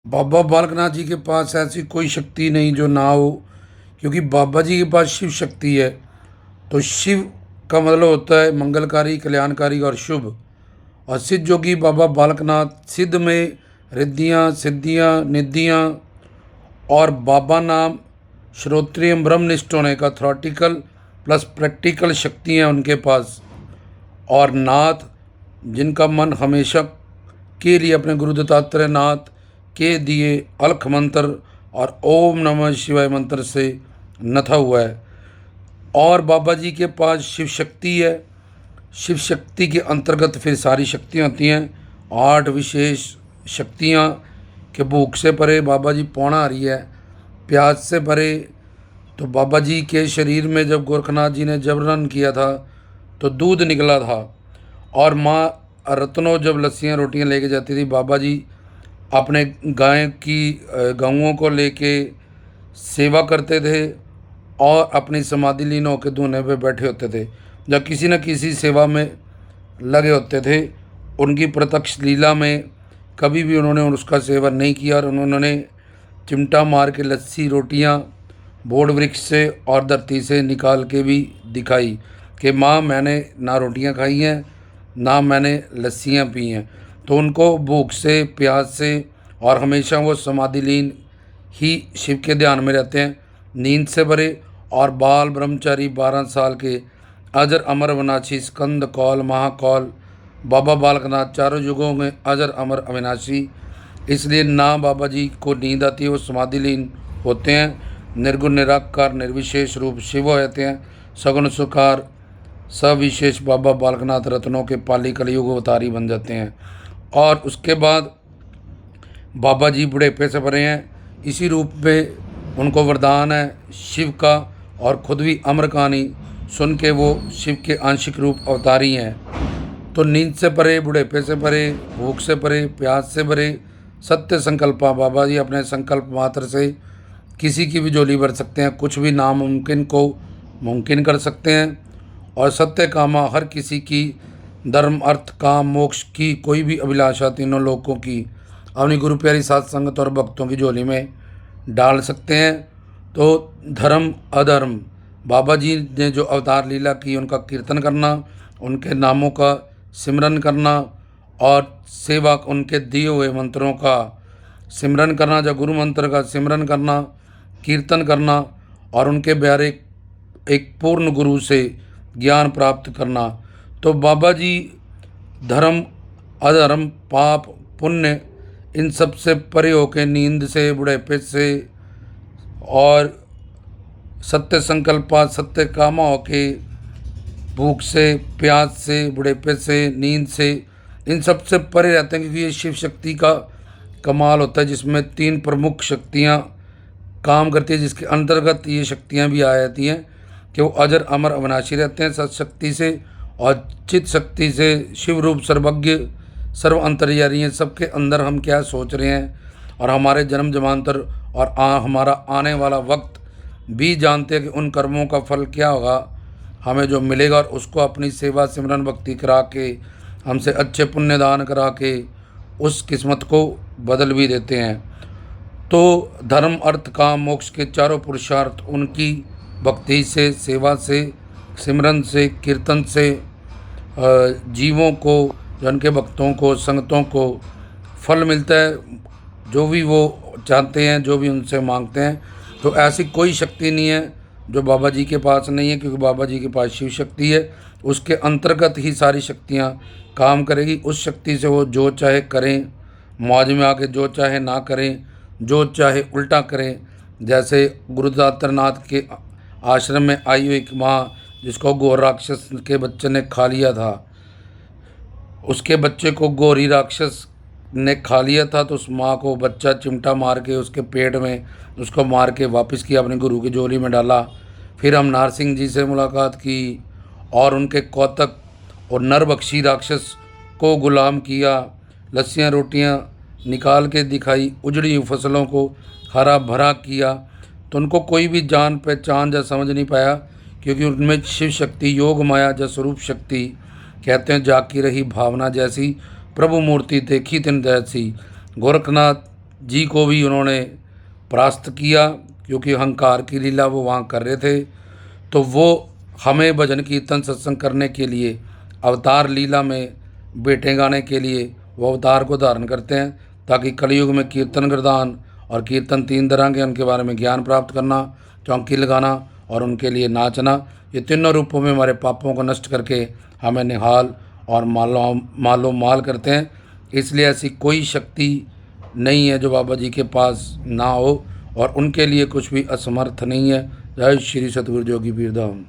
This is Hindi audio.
बाबा बालकनाथ जी के पास ऐसी कोई शक्ति नहीं जो ना हो, क्योंकि बाबा जी के पास शिव शक्ति है। तो शिव का मतलब होता है मंगलकारी, कल्याणकारी और शुभ। और सिद्ध जोगी बाबा बालकनाथ, सिद्ध में रिद्धियाँ, सिद्धियाँ, निधियाँ और बाबा नाम श्रोत्रिय ब्रह्मनिष्ठ होने का थ्योरेटिकल प्लस प्रैक्टिकल शक्तियाँ उनके पास। और नाथ, जिनका मन हमेशा के लिए अपने गुरु दत्तात्रेय नाथ के दिए अलख मंत्र और ओम नमः शिवाय मंत्र से नथा हुआ है। और बाबा जी के पास शिव शक्ति है। शिव शक्ति के अंतर्गत फिर सारी शक्तियाँ होती हैं, 8 विशेष शक्तियाँ। कि भूख से परे बाबा जी पौना आ रही है, प्यास से परे। तो बाबा जी के शरीर में जब गोरखनाथ जी ने जबरन किया था तो दूध निकला था। और माँ रत्नों जब लस्सियाँ रोटियाँ लेके जाती थी, बाबा जी अपने गाय की गऊओं को लेके सेवा करते थे और अपनी समाधि लीन होकर धोने पे बैठे होते थे। जब किसी न किसी सेवा में लगे होते थे, उनकी प्रत्यक्ष लीला में कभी भी उन्होंने उसका सेवन नहीं किया। और उन्होंने चिमटा मार के लस्सी रोटियां बोर्ड वृक्ष से और धरती से निकाल के भी दिखाई कि माँ मैंने ना रोटियां खाई हैं ना मैंने लस्सियाँ पी हैं। तो उनको भूख से, प्यास से, और हमेशा वो समाधिलीन ही शिव के ध्यान में रहते हैं, नींद से भरे। और बाल ब्रह्मचारी 12 साल के अजर अमर अविनाशी स्कंद कौल महाकौल बाबा बालकनाथ चारों युगों में अजर अमर अविनाशी। इसलिए ना बाबा जी को नींद आती है, वो समाधिलीन होते हैं। निर्गुण निराकार निर्विशेष रूप शिव हो जाते हैं। सगुण सुकार सविशेष बाबा बालकनाथ रत्नों के पाली कलयुग अवतारी बन जाते हैं। और उसके बाद बाबा जी बुढ़ेपे से भरे हैं। इसी रूप में उनको वरदान है शिव का, और खुद भी अमर कहानी सुन के वो शिव के आंशिक रूप अवतारी हैं। तो नींद से परे, बुढ़ेपे से परे, भूख से परे, प्यास से भरे, सत्य संकल्पा बाबा जी अपने संकल्प मात्र से किसी की भी झोली भर सकते हैं, कुछ भी नामुमकिन को मुमकिन कर सकते हैं। और सत्य कामा, हर किसी की धर्म अर्थ काम मोक्ष की कोई भी अभिलाषा तीनों लोगों की अपनी गुरु प्यारी सात संगत और भक्तों की झोली में डाल सकते हैं। तो धर्म अधर्म, बाबा जी ने जो अवतार लीला की उनका कीर्तन करना, उनके नामों का सिमरन करना और सेवा, उनके दिए हुए मंत्रों का सिमरन करना, जो गुरु मंत्र का सिमरन करना, कीर्तन करना, और उनके प्यारे एक पूर्ण गुरु से ज्ञान प्राप्त करना। तो बाबा जी धर्म अधर्म पाप पुण्य इन सब से परे होकर नींद से, बुढ़ापे से और सत्य संकल्पा सत्य कामा होके, भूख से, प्यास से, बुढ़ेपे से, नींद से, इन सब से परे रहते हैं। क्योंकि ये शिव शक्ति का कमाल होता है, जिसमें 3 प्रमुख शक्तियाँ काम करती है, जिसके अंतर्गत ये शक्तियाँ भी आ जाती हैं कि वो अजर अमर अविनाशी रहते हैं। सत शक्ति से और चित शक्ति से शिव रूप सर्वज्ञ सर्व अंतर्यामी हैं। सबके अंदर हम क्या सोच रहे हैं और हमारे जन्म जन्मांतर और हमारा आने वाला वक्त भी जानते हैं कि उन कर्मों का फल क्या होगा, हमें जो मिलेगा। और उसको अपनी सेवा सिमरन भक्ति करा के, हमसे अच्छे पुण्य दान करा के उस किस्मत को बदल भी देते हैं। तो धर्म अर्थ काम मोक्ष के चारों पुरुषार्थ उनकी भक्ति से, सेवा से, सिमरन से, कीर्तन से जीवों को, जन के भक्तों को, संगतों को फल मिलता है, जो भी वो चाहते हैं, जो भी उनसे मांगते हैं। तो ऐसी कोई शक्ति नहीं है जो बाबा जी के पास नहीं है, क्योंकि बाबा जी के पास शिव शक्ति है। उसके अंतर्गत ही सारी शक्तियाँ काम करेगी। उस शक्ति से वो जो चाहे करें, मौज में आके जो चाहे ना करें, जो चाहे उल्टा करें। जैसे गुरु दत्तात्रेय के आश्रम में आई हुई एक माँ, जिसको गौर राक्षस के बच्चे ने खा लिया था, उसके बच्चे को गौरी राक्षस ने खा लिया था। तो उस माँ को बच्चा चिमटा मार के उसके पेट में उसको मार के वापस किया, अपने गुरु की झोली में डाला। फिर हम नारसिंह जी से मुलाकात की और उनके कौतक और नरबख्शी राक्षस को गुलाम किया, लस्सियाँ रोटियाँ निकाल के दिखाई, उजड़ी हुई फसलों को हरा भरा किया। तो उनको कोई भी जान पहचान या समझ नहीं पाया, क्योंकि उनमें शिव शक्ति योग माया या स्वरूप शक्ति कहते हैं, जाकी रही भावना जैसी, प्रभु मूर्ति देखी तिन जैसी। गोरखनाथ जी को भी उन्होंने परास्त किया, क्योंकि अहंकार की लीला वो वहाँ कर रहे थे। तो वो हमें भजन कीर्तन सत्संग करने के लिए अवतार लीला में बेटे गाने के लिए वो अवतार को धारण करते हैं, ताकि कलयुग में कीर्तन प्रदान और कीर्तन 3 तरह के, उनके बारे में ज्ञान प्राप्त करना, चौंकी लगाना और उनके लिए नाचना, ये तीनों रूपों में हमारे पापों को नष्ट करके हमें निहाल और मालो माल करते हैं। इसलिए ऐसी कोई शक्ति नहीं है जो बाबा जी के पास ना हो, और उनके लिए कुछ भी असमर्थ नहीं है। जय श्री सतगुरु जोगी पीर धाम।